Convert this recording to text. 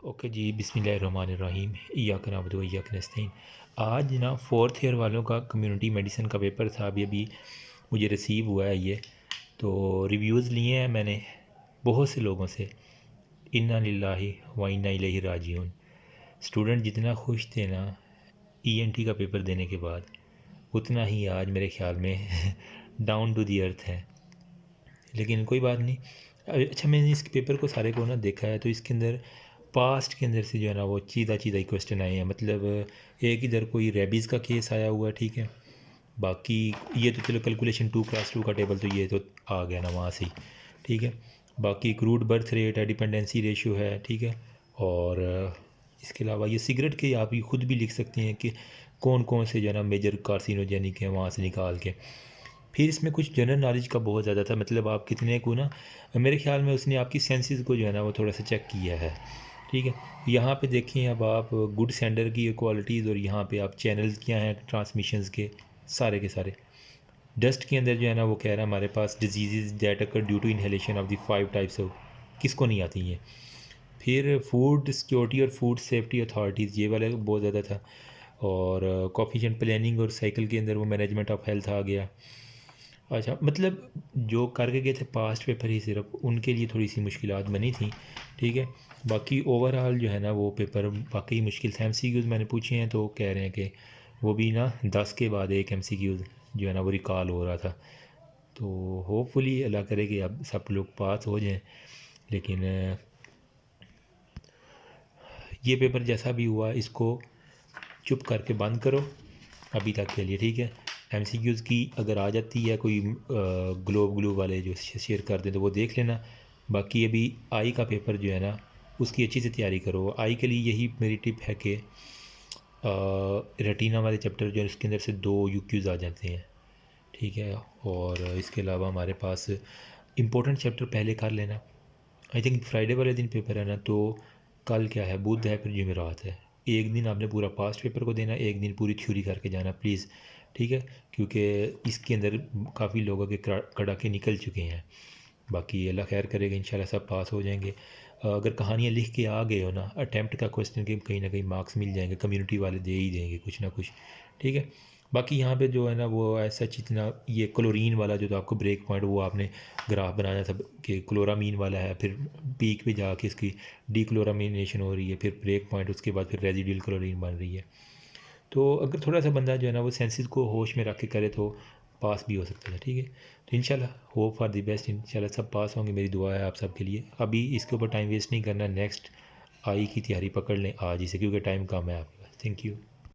Okay जी, बिस्मिल्लाहिर्रहमानिर्रहीम। इय्याक नअबुदु व इय्याक नस्तईन। आज ना फोर्थ ईयर वालों का कम्युनिटी मेडिसिन का पेपर था, अभी मुझे रिसीव हुआ है ये। तो रिव्यूज़ लिए हैं मैंने बहुत से लोगों से। इन्ना लिल्लाहि व इन्ना इलैहि राजिऊन। स्टूडेंट जितना खुश थे ना ईएनटी का पेपर देने के बाद, उतना ही आज मेरे ख़्याल में डाउन टू दी अर्थ है। लेकिन कोई बात नहीं। अच्छा, मैंने इस पेपर को सारे को ना देखा है, तो इसके अंदर पास्ट के अंदर से जो है ना वो चीदा ही क्वेश्चन आए हैं। मतलब एक इधर कोई रेबीज़ का केस आया हुआ है, ठीक है। बाकी ये तो चलो कैलकुलेशन 2 क्लास 2 का टेबल तो ये तो आ गया ना वहाँ से ही, ठीक है। बाकी क्रूड बर्थ रेट है, डिपेंडेंसी रेशियो है, ठीक है। और इसके अलावा ये सिगरेट के आप ही खुद भी लिख सकते हैं कि कौन कौन से जो है ना मेजर कार्सिनोजेनिक हैं, वहाँ से निकाल के। फिर इसमें कुछ जनरल नॉलेज का बहुत ज़्यादा था। मतलब आप कितने को ना, मेरे ख्याल में उसने आपकी सेंसेस को जो है ना वो थोड़ा सा चेक किया है, ठीक है। यहाँ पे देखें अब आप गुड सेंडर की क्वालिटीज़, और यहाँ पे आप चैनल्स क्या हैं ट्रांसमिशंस के, सारे के सारे। डस्ट के अंदर जो है ना वो कह रहा है हमारे पास diseases that occur due to inhalation of the 5 types of, किसको नहीं आती हैं। फिर फूड सिक्योरिटी और फूड सेफ्टी अथॉरिटीज़, ये वाला बहुत ज़्यादा था। और कोफिशिएंट प्लानिंग और साइकिल के अंदर वो मैनेजमेंट ऑफ हेल्थ आ गया। अच्छा, मतलब जो करके गए थे पास्ट पेपर ही सिर्फ उनके लिए थोड़ी सी मुश्किलात बनी थी, ठीक है। बाकी ओवरऑल जो है ना वो पेपर वाकई मुश्किल था। एमसीक्यूज़ मैंने पूछे हैं तो कह रहे हैं कि वो भी ना 10 के बाद एक एमसीक्यूज़ जो है ना वो रिकॉल हो रहा था। तो होपफुली अल्लाह करे कि अब सब लोग पास हो जाएं। लेकिन ये पेपर जैसा भी हुआ इसको चुप करके बंद करो अभी तक के लिए, ठीक है। एमसीक्यूज़ की अगर आ जाती है कोई ग्लोब ग्लू वाले जो शेयर कर दें तो वो देख लेना। बाकी अभी आई का पेपर जो है ना उसकी अच्छी से तैयारी करो। आई के लिए यही मेरी टिप है कि रेटिना वाले चैप्टर जो है उसके अंदर से 2 यूक्यूज़ आ जाते हैं, ठीक है। और इसके अलावा हमारे पास इंपॉर्टेंट चैप्टर पहले कर लेना। आई थिंक फ्राइडे वाले दिन पेपर है ना, तो कल क्या है, बुध है, फिर जुमेरात है। एक दिन आपने पूरा पास्ट पेपर को देना, एक दिन पूरी थ्योरी करके जाना प्लीज़, ठीक है। क्योंकि इसके अंदर काफ़ी लोगों के कड़ाके निकल चुके हैं। बाकी अल्लाह खैर करेगा, इंशाल्लाह सब पास हो जाएंगे। अगर कहानियाँ लिख के आ गए हो ना अटैम्प्ट का क्वेश्चन के, कहीं ना कहीं मार्क्स मिल जाएंगे, कम्युनिटी वाले दे ही देंगे कुछ ना कुछ, ठीक है। बाकी यहाँ पे जो है ना वो ऐसा जितना ये क्लोरीन वाला जो तो आपको ब्रेक पॉइंट वो आपने ग्राफ बनाया था कि क्लोरामीन वाला है, फिर पीक पे जाके इसकी डीक्लोरामिनेशन हो रही है, फिर ब्रेक पॉइंट, उसके बाद फिर रेजिडुअल क्लोरीन बन रही है। तो अगर थोड़ा सा बंदा जो है ना वो सेंसेस को होश में रख के करे तो पास भी हो सकता है, ठीक है। तो इंशाल्लाह होप फॉर द बेस्ट, इंशाल्लाह सब पास होंगे, मेरी दुआ है आप सब के लिए। अभी इसके ऊपर टाइम वेस्ट नहीं करना, नेक्स्ट आई की तैयारी पकड़ लें आज ही से, क्योंकि टाइम कम है आपके पास। Thank you.